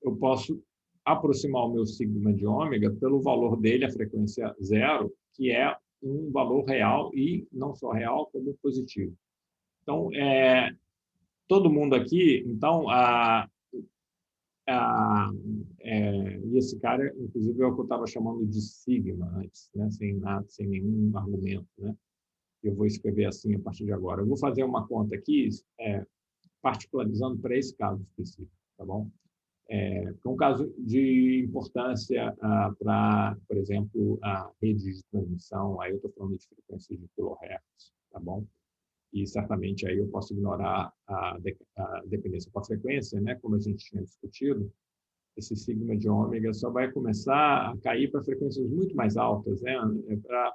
[SPEAKER 1] Eu posso aproximar o meu sigma de ômega pelo valor dele, a frequência zero, que é um valor real e não só real, como positivo. Então, todo mundo aqui, então, e esse cara, inclusive, é o que eu estava chamando de sigma antes, né? Sem nenhum argumento, né? Eu vou escrever assim a partir de agora. Eu vou fazer uma conta aqui, particularizando para esse caso específico, tá bom? Um caso de importância para, por exemplo, a rede de transmissão, aí eu estou falando de frequências de kHz, tá bom? E certamente aí eu posso ignorar a dependência com a frequência, né? Como a gente tinha discutido, esse sigma de ômega só vai começar a cair para frequências muito mais altas, né? Para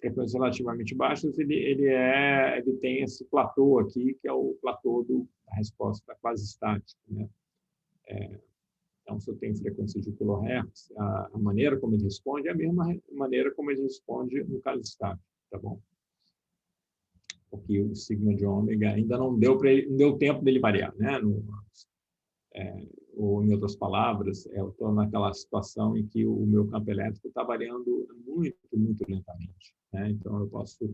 [SPEAKER 1] frequências relativamente baixas, ele tem esse platô aqui, que é o platô da resposta quase estática, né? Então, se eu tenho frequência de kHz, a maneira como ele responde é a mesma maneira como ele responde no caso estático, tá bom? Porque o sigma de ômega ainda não deu tempo dele variar, né? Ou, em outras palavras, eu estou naquela situação em que o meu campo elétrico está variando muito, muito lentamente, né? Então, eu posso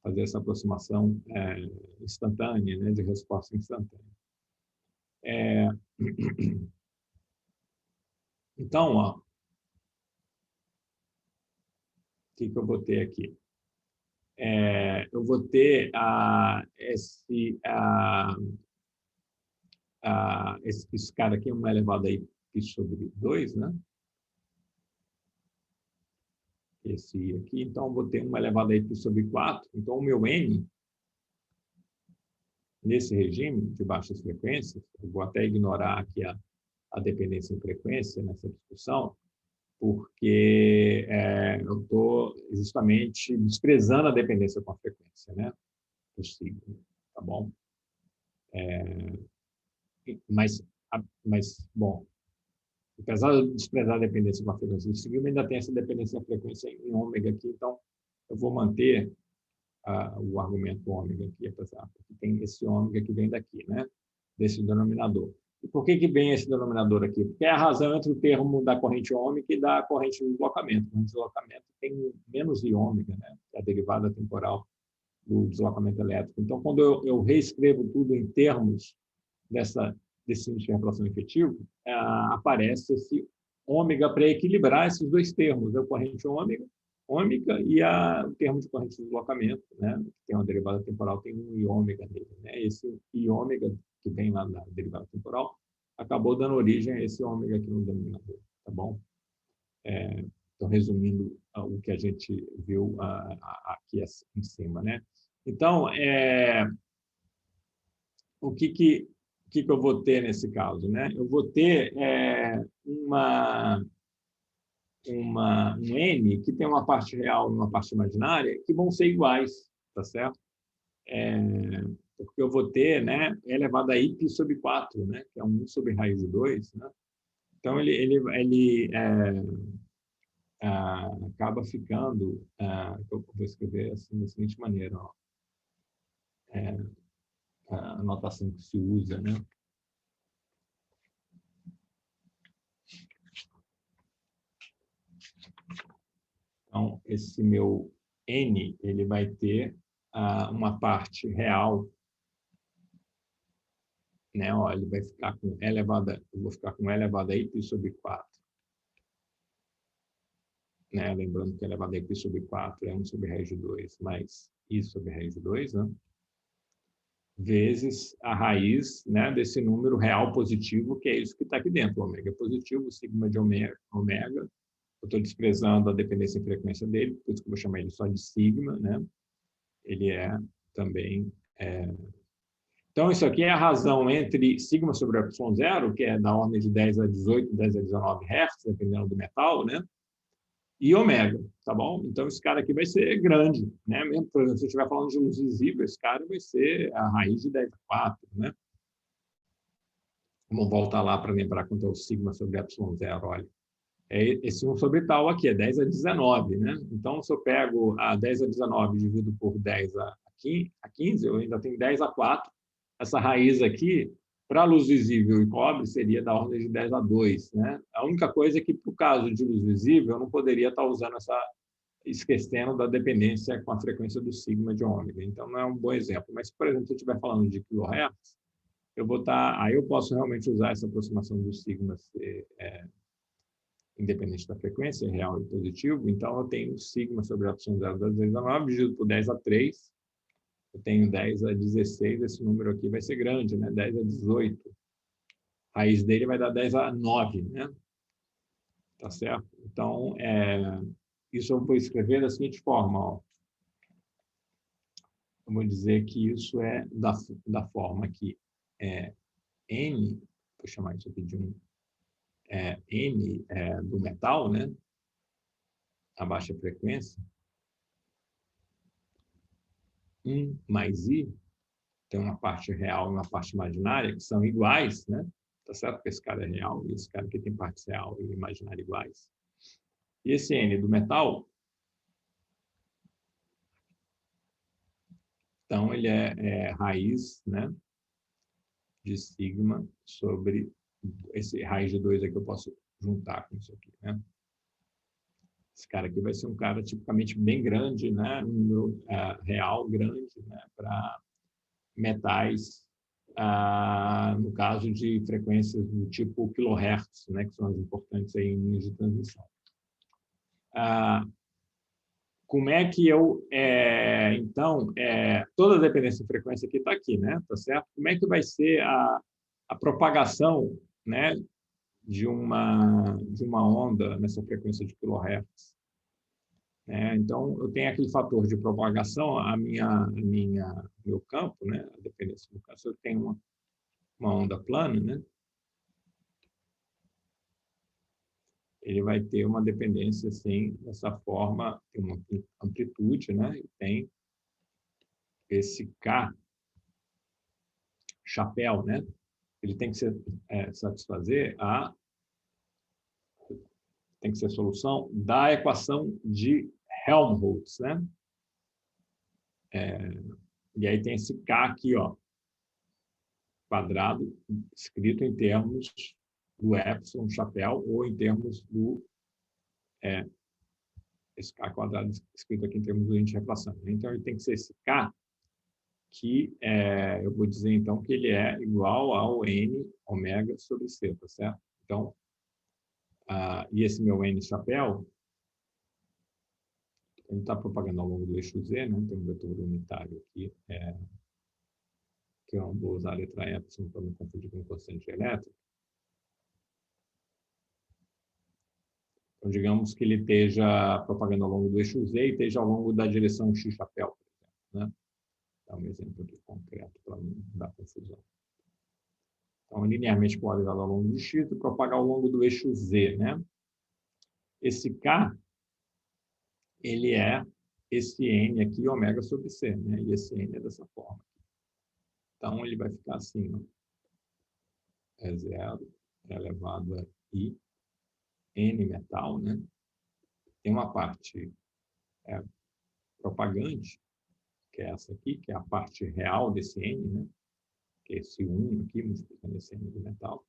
[SPEAKER 1] fazer essa aproximação instantânea, né? De resposta instantânea. Então, ó, o que eu vou ter aqui? Eu vou ter esse cara aqui, 1 elevado a i sobre 2, né? Esse i aqui. Então, eu vou ter 1 elevado a i sobre 4. Então, o meu n, nesse regime de baixas frequências, eu vou até ignorar aqui a dependência em frequência nessa discussão, porque eu estou justamente desprezando a dependência com a frequência, né? Possível, tá bom? Mas, bom, apesar de desprezar a dependência com a frequência do sigma, ainda tem essa dependência da frequência em ômega aqui, então eu vou manter o argumento ômega aqui, apesar que tem esse ômega que vem daqui, né? Desse denominador. E por que vem esse denominador aqui? Porque é a razão entre o termo da corrente ômica e da corrente de deslocamento. O deslocamento tem menos de ômega, né? Que é a derivada temporal do deslocamento elétrico. Então, quando eu reescrevo tudo em termos dessa desse índice de reflação efetivo, aparece esse ômega para equilibrar esses dois termos, a corrente ômega e o termo de corrente de deslocamento, né? Que tem uma derivada temporal, tem um I ômega nele, né? Esse I ômega que vem lá na derivada temporal acabou dando origem a esse ômega aqui no denominador, tá bom? Então, resumindo o que a gente viu aqui em cima, né? Então, o que eu vou ter nesse caso, né? Eu vou ter um N que tem uma parte real e uma parte imaginária que vão ser iguais, tá certo? Porque eu vou ter, né, e elevado a i π sobre 4, né, que é 1 sobre raiz de 2, né? Então, ele acaba ficando, eu vou escrever assim da seguinte maneira, ó, a notação que se usa, né? Então, esse meu N, ele vai ter uma parte real, né? Ó, ele vai ficar com eu vou ficar com elevado a i sobre 4. Né? Lembrando que elevado a i sobre 4 é 1 sobre raiz de 2, mais i sobre raiz de 2, né? Vezes a raiz, né, desse número real positivo, que é isso que está aqui dentro. O ômega é positivo, o sigma de ômega. Eu estou desprezando a dependência em frequência dele, por isso que eu vou chamar ele só de sigma, né? Ele também... Então, isso aqui é a razão entre sigma sobre ε0, que é da ordem de 10 a 18, 10 a 19 Hz, dependendo do metal, né? E ômega, tá bom? Então, esse cara aqui vai ser grande, né? Mesmo, por exemplo, se eu estiver falando de luz visível, esse cara vai ser a raiz de 10 a 4, né? Vamos voltar lá para lembrar quanto é o sigma sobre ε0, olha. Esse 1 sobre tal aqui, é 10 a 19, né? Então, se eu pego a 10 a 19 e divido por 10 a 15, eu ainda tenho 10 a 4. Essa raiz aqui, para luz visível e cobre, seria da ordem de 10 a 2, né? A única coisa é que, para o caso de luz visível, eu não poderia estar usando esquecendo da dependência com a frequência do sigma de ômega. Então, não é um bom exemplo. Mas, por exemplo, se eu estiver falando de kHz, aí eu posso realmente usar essa aproximação do sigma ser independente da frequência, real e positivo. Então, eu tenho sigma sobre a 0 das 10 a 9, dividido por 10 a 3. Eu tenho 10 a 16, esse número aqui vai ser grande, né? 10 a 18. A raiz dele vai dar 10 a 9, né? Tá certo? Então, isso eu vou escrever da seguinte forma, ó. Eu vou dizer que isso é da forma que N, vou chamar isso aqui de N do metal, né? A baixa frequência, 1 mais I, tem uma parte real e uma parte imaginária, que são iguais, né? Tá certo que esse cara é real e esse cara aqui tem parte real e imaginária iguais. E esse N do metal, então, ele é raiz, né, de sigma sobre esse raiz de 2 aqui eu posso juntar com isso aqui, né? Esse cara aqui vai ser um cara tipicamente bem grande, né? Um número real grande, né? Para metais, no caso de frequências do tipo kHz, né? Que são as importantes aí em linhas de transmissão. Como é que eu, então, toda a dependência de frequência aqui está aqui, né? Tá certo? Como é que vai ser a propagação, né, de uma onda nessa frequência de kHz? Então, eu tenho aquele fator de propagação, meu campo, né, a dependência do campo, se eu tenho uma onda plana, né, ele vai ter uma dependência, assim, dessa forma, tem uma amplitude, né, e tem esse K, chapéu, né, ele tem que satisfazer tem que ser a solução da equação de Helmholtz, né? E aí tem esse K aqui, ó, quadrado, escrito em termos do epsilon chapéu ou em termos do esse K quadrado escrito aqui em termos do índice de reflação. Então, ele tem que ser esse K, que eu vou dizer, então, que ele é igual ao N ômega sobre C, tá certo? Então, e esse meu N chapéu, ele está propagando ao longo do eixo Z, né? Tem um vetor unitário aqui, que eu não vou usar a letra epsilon para não confundir com constante elétrica. Então, digamos que ele esteja propagando ao longo do eixo Z e esteja ao longo da direção x chapéu, por exemplo, né? Dá um exemplo aqui concreto para não dar confusão. Então, linearmente polarizado ao longo de x e propagar ao longo do eixo Z, né? Esse K, ele é esse N aqui, ômega sobre C, né? E esse N é dessa forma. Então, ele vai ficar assim, ó. É zero elevado a I, N metal, né? Tem uma parte propagante, que é essa aqui, que é a parte real desse N, né? Que é esse 1 aqui, multiplicando esse N do metal.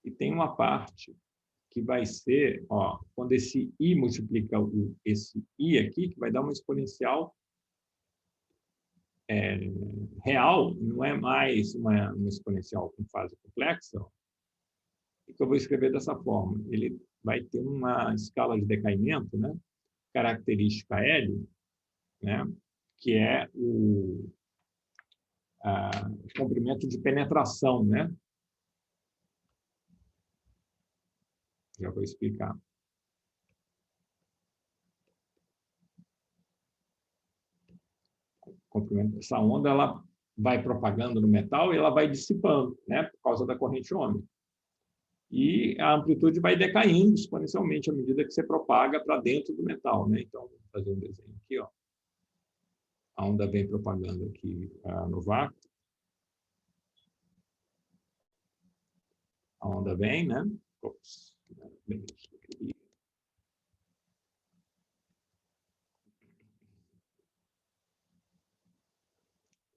[SPEAKER 1] E tem uma parte que vai ser, ó, quando esse I multiplica esse I aqui, que vai dar uma exponencial real, não é mais uma exponencial com fase complexa, ó, que eu vou escrever dessa forma. Ele vai ter uma escala de decaimento, né? Característica L, né? Que é o comprimento de penetração, né? Já vou explicar. Essa onda ela vai propagando no metal e ela vai dissipando, né? Por causa da corrente ômica. E a amplitude vai decaindo exponencialmente à medida que você propaga para dentro do metal, né? Então, vou fazer um desenho aqui, ó. A onda vem propagando aqui no vácuo. A onda vem, né? Ops,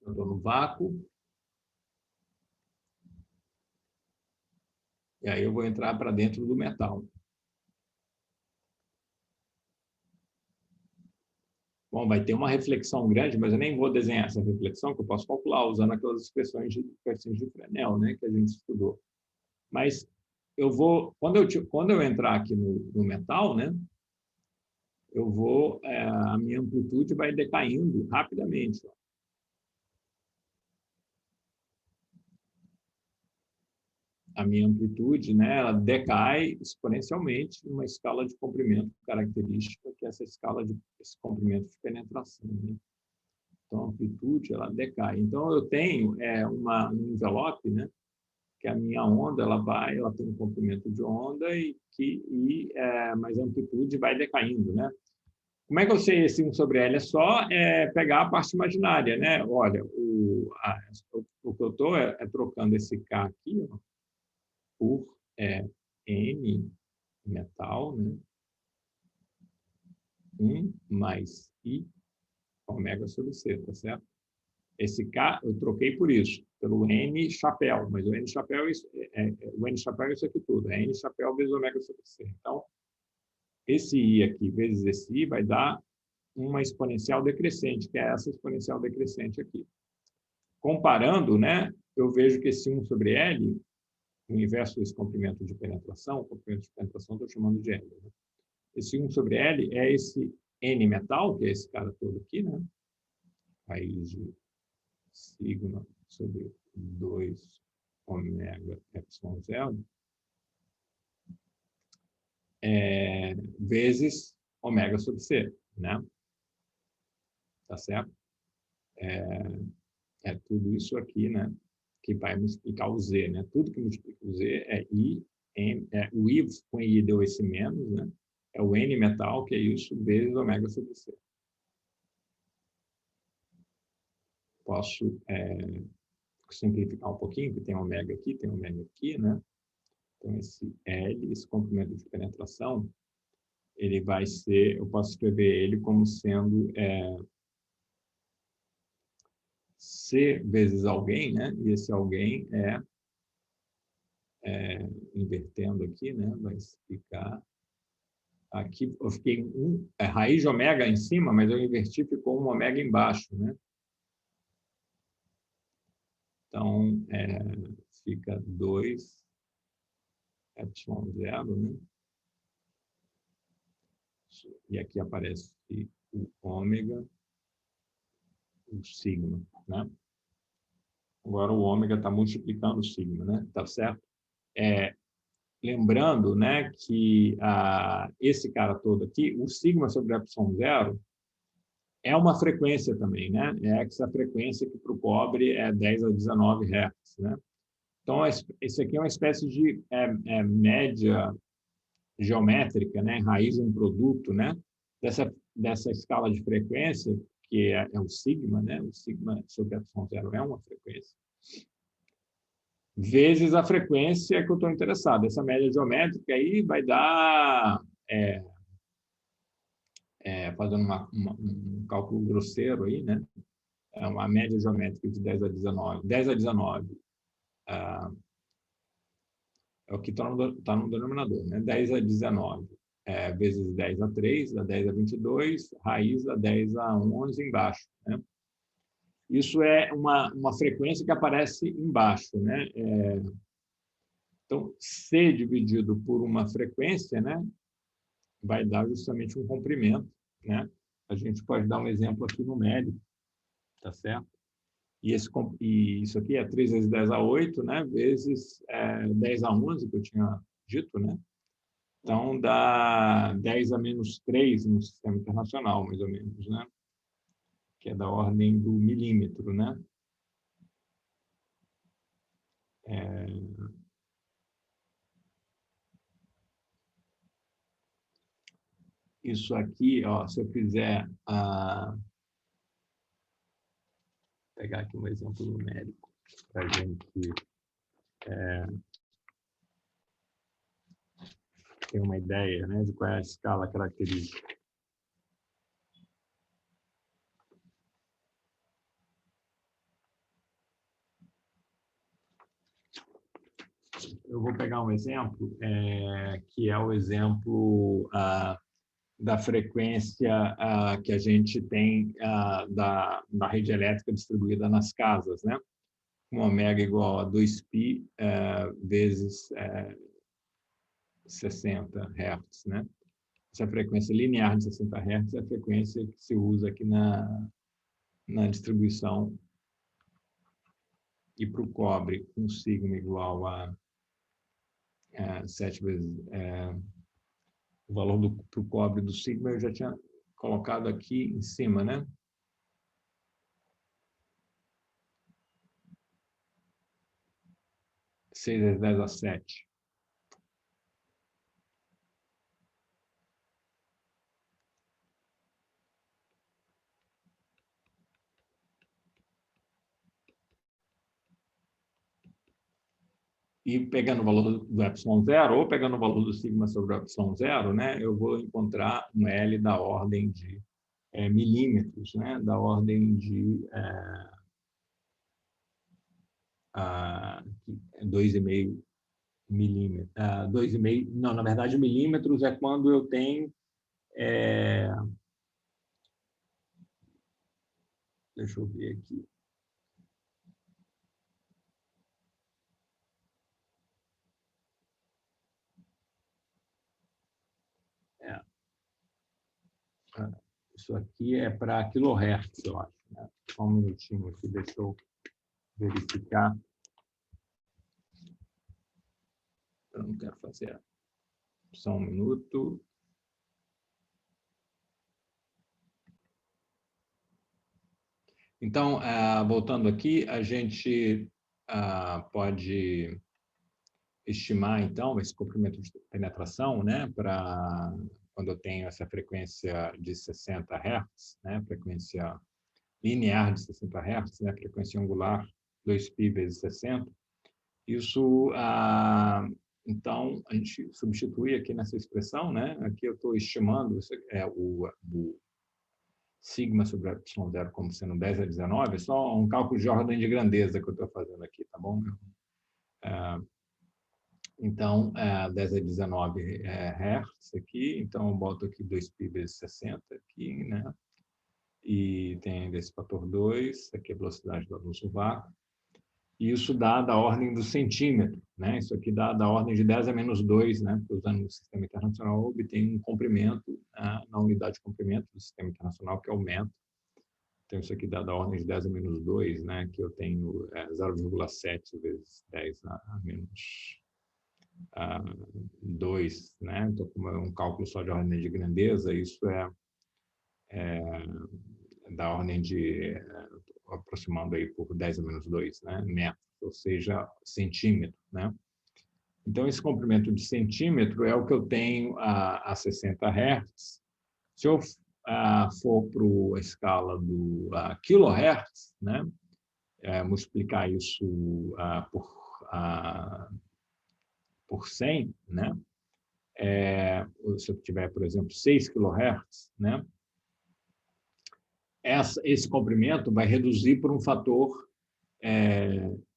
[SPEAKER 1] eu estou no vácuo. E aí eu vou entrar para dentro do metal. Bom, vai ter uma reflexão grande, mas eu nem vou desenhar essa reflexão, que eu posso calcular usando aquelas expressões de Fresnel, né, que a gente estudou. Mas eu vou, quando eu entrar aqui no metal, né, eu vou, a minha amplitude vai decaindo rapidamente. Ó. A minha amplitude, né, ela decai exponencialmente numa escala de comprimento característica, que é essa escala esse comprimento de penetração. Né? Então, a amplitude, ela decai. Então, eu tenho um envelope, né, que a minha onda, ela tem um comprimento de onda mas a amplitude vai decaindo, né? Como é que eu sei esse 1 sobre L? É só pegar a parte imaginária, né? Olha, o que eu estou trocando esse K aqui, ó, por N metal, né? 1 mais I ômega sobre C, tá certo? Esse K eu troquei por isso, pelo N chapéu, mas o N chapéu o N chapéu é isso aqui tudo, é N chapéu vezes ômega sobre C. Então, esse I aqui vezes esse I vai dar uma exponencial decrescente, que é essa exponencial decrescente aqui. Comparando, né, eu vejo que esse 1 sobre L, o inverso desse comprimento de penetração, o comprimento de penetração estou chamando de L. Né? Esse 1 sobre L é esse N metal, que é esse cara todo aqui, né? Raiz de sigma sobre 2 ômega epsilon zero, vezes ômega sobre C, né? Tá certo? Tudo isso aqui, né? Que vai multiplicar o Z, né? Tudo que multiplica o Z é I, N, o I com I deu esse menos, né? É o N metal, que é isso, vezes ômega sobre C. Posso simplificar um pouquinho, porque tem ômega aqui, né? Então, esse L, esse comprimento de penetração, ele vai ser, eu posso escrever ele como sendo C vezes alguém, né? E esse alguém invertendo aqui, né? Vai ficar aqui, eu fiquei raiz de ômega em cima, mas eu inverti, ficou um ômega embaixo, né? Então, fica 2 ε0, né? E aqui aparece o ômega, o sigma, né? Agora o ômega está multiplicando o sigma, né? Tá certo? Lembrando, né, que esse cara todo aqui, o sigma sobre ε0, é uma frequência também, né? É essa frequência que para o cobre é 10 a 19 Hz, né? Então, esse aqui é uma espécie de média geométrica, né? Raiz de um produto, né? Dessa escala de frequência, que é o sigma, né? O sigma sobre ε0 é uma frequência, vezes a frequência que eu estou interessado. Essa média geométrica aí vai dar, fazendo um cálculo grosseiro aí, né? É uma média geométrica de 10 a 19. 10 a 19 é o que está no denominador, né? 10 a 19 vezes 10 a 3, dá 10 a 22, raiz dá 10 a 11 embaixo, né? Isso é uma frequência que aparece embaixo, né? Então, C dividido por uma frequência, né, vai dar justamente um comprimento, né? A gente pode dar um exemplo aqui numérico, tá certo? E isso aqui é 3 vezes 10 a 8, né, vezes 10 a 11, que eu tinha dito, né? Então, dá 10 a menos 3 no sistema internacional, mais ou menos, né? Que é da ordem do milímetro, né? Isso aqui, ó, se eu quiser pegar aqui um exemplo numérico para a gente ter uma ideia, né, de qual é a escala característica. Eu vou pegar um exemplo, que é o exemplo da frequência que a gente tem da rede elétrica distribuída nas casas, né? Um ômega igual a 2π vezes 60 Hz, né? Essa frequência linear de 60 Hz é a frequência que se usa aqui na distribuição. E para o cobre, um sigma igual a 7 vezes o valor para o cobre do sigma, eu já tinha colocado aqui em cima, né? Seis vezes 10 a 7. E pegando o valor do ε0, ou pegando o valor do sigma sobre o ε0, né, eu vou encontrar um L da ordem de milímetros, né, da ordem de 2,5 milímetros. 2,5, não, na verdade, milímetros é quando eu tenho... deixa eu ver aqui. Isso aqui é para quilohertz, eu acho, né? Só um minutinho aqui, deixa eu verificar. Eu não quero fazer. Só um minuto. Então, voltando aqui, a gente pode estimar, então, esse comprimento de penetração, né, para quando eu tenho essa frequência de 60 Hz, né, frequência linear de 60 Hz, né, frequência angular 2π vezes 60. Isso, então, a gente substitui aqui nessa expressão, né? Aqui eu estou estimando o sigma sobre ε0 como sendo 10 a 19, é só um cálculo de ordem de grandeza que eu estou fazendo aqui, tá bom? Então, 10 a 19 Hz aqui, então eu boto aqui 2π vezes 60 aqui, né? E tem esse fator 2, aqui é a velocidade da luz no vácuo. e isso dá da ordem do centímetro, né? Isso aqui dá da ordem de 10 a menos 2, né? Usando o sistema internacional, obtém um comprimento na unidade de comprimento do sistema internacional, que é o metro. Então, isso aqui dá da ordem de 10 a menos 2, né? Que eu tenho 0,7 vezes 10 a menos 2, né? Então, como é um cálculo só de ordem de grandeza, isso é da ordem de, aproximando aí por 10 a menos 2, né? Metros, ou seja, centímetro, né? Então, esse comprimento de centímetro é o que eu tenho a 60 Hz. Se eu for para a escala do kHz, né? Multiplicar isso por 100, né? Se eu tiver, por exemplo, 6 kHz, né? Esse comprimento vai reduzir por um fator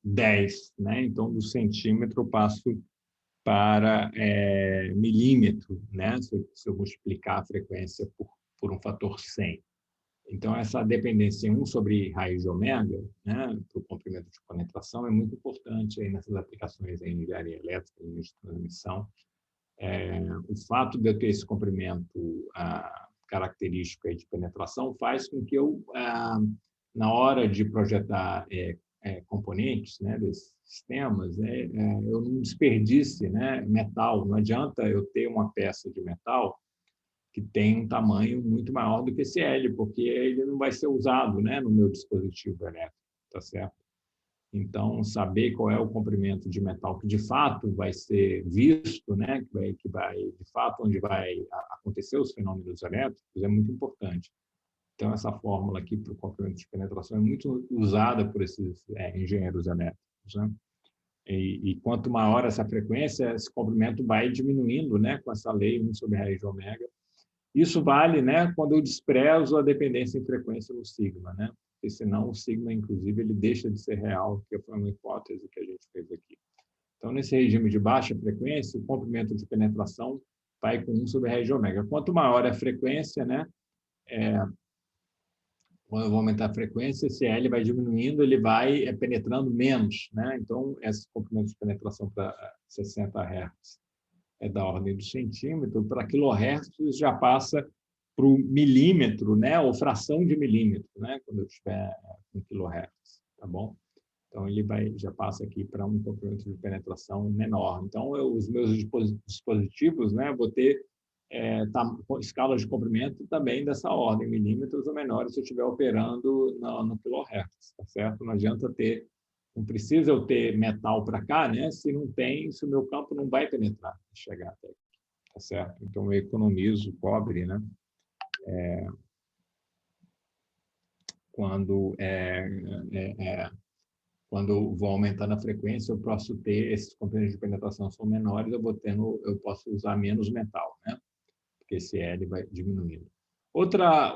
[SPEAKER 1] 10, né? Então, do centímetro eu passo para milímetro, né? Se eu multiplicar a frequência por um fator 100. Então, essa dependência em 1 sobre raiz de ômega, né, para o comprimento de penetração, é muito importante aí nessas aplicações em engenharia elétrica, em de transmissão. O fato de eu ter esse comprimento característico aí de penetração faz com que eu, na hora de projetar componentes, né, desses sistemas, eu não desperdice, né, metal. Não adianta eu ter uma peça de metal que tem um tamanho muito maior do que esse L, porque ele não vai ser usado, né, no meu dispositivo elétrico, tá certo? Então, saber qual é o comprimento de metal que de fato vai ser visto, né, que vai de fato onde vai acontecer os fenômenos elétricos é muito importante. Então, essa fórmula aqui para o comprimento de penetração é muito usada por esses engenheiros elétricos, né? E quanto maior essa frequência, esse comprimento vai diminuindo, né, com essa lei 1 sobre raiz de ômega. Isso vale, né, quando eu desprezo a dependência em frequência no sigma, né? Porque senão o sigma, inclusive, ele deixa de ser real, que foi uma hipótese que a gente fez aqui. Então, nesse regime de baixa frequência, o comprimento de penetração vai com 1 sobre raiz de ômega. Quanto maior a frequência, né, quando eu vou aumentar a frequência, esse L vai diminuindo, ele vai penetrando menos, né? Então, esse comprimento de penetração para 60 Hz é da ordem do centímetro, para quilohertz já passa para o milímetro, né, ou fração de milímetro, né, quando eu estiver com quilohertz, tá bom? Então, ele já passa aqui para um comprimento de penetração menor. Então, os meus dispositivos, né, vou ter escalas de comprimento também dessa ordem, milímetros ou menores, se eu estiver operando no quilohertz, tá certo? Não adianta ter, não precisa eu ter metal para cá, né? Se não tem, se o meu campo não vai penetrar, chegar até aqui, tá certo? Então, eu economizo cobre, né? Quando quando eu vou aumentando a frequência, eu posso ter esses componentes de penetração são menores, eu posso usar menos metal, né? Porque esse L vai diminuindo. Outra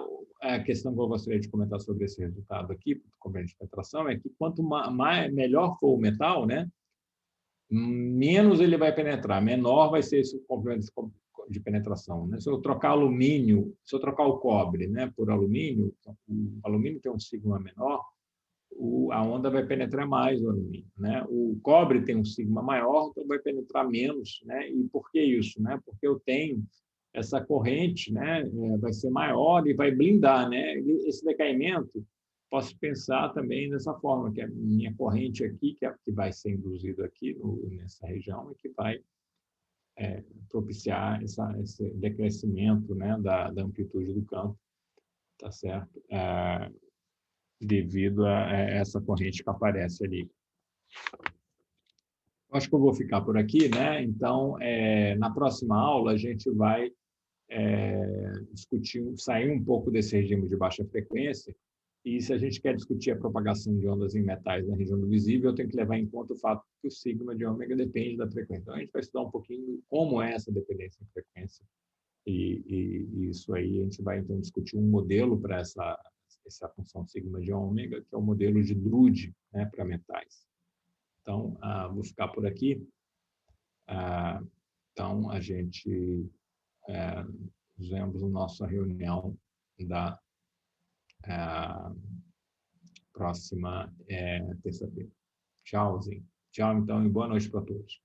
[SPEAKER 1] questão que eu gostaria de comentar sobre esse resultado aqui, do componente de penetração, é que quanto melhor for o metal, né, menos ele vai penetrar, menor vai ser esse comprimento de penetração, né? Se eu trocar alumínio, se eu trocar o cobre, né, por alumínio, o alumínio tem um sigma menor, a onda vai penetrar mais o alumínio, né? O cobre tem um sigma maior, então vai penetrar menos, né? E por que isso, né? Porque eu tenho essa corrente, né? Vai ser maior e vai blindar, né? Esse decaimento, posso pensar também dessa forma, que a minha corrente aqui, que vai ser induzida aqui nessa região, e que vai propiciar esse decrescimento, né? Da amplitude do campo, tá certo? Devido a essa corrente que aparece ali. Acho que eu vou ficar por aqui, né? Então, na próxima aula, a gente vai discutir, sair um pouco desse regime de baixa frequência, e se a gente quer discutir a propagação de ondas em metais na região do visível, eu tenho que levar em conta o fato que o sigma de ômega depende da frequência. Então, a gente vai estudar um pouquinho como é essa dependência em frequência, e isso aí a gente vai, então, discutir um modelo para essa função sigma de ômega, que é o modelo de Drude, né, para metais. Então, vou ficar por aqui. Então, a gente nos vemos na nossa reunião da próxima terça-feira. Tchauzinho. Tchau, então, e boa noite para todos.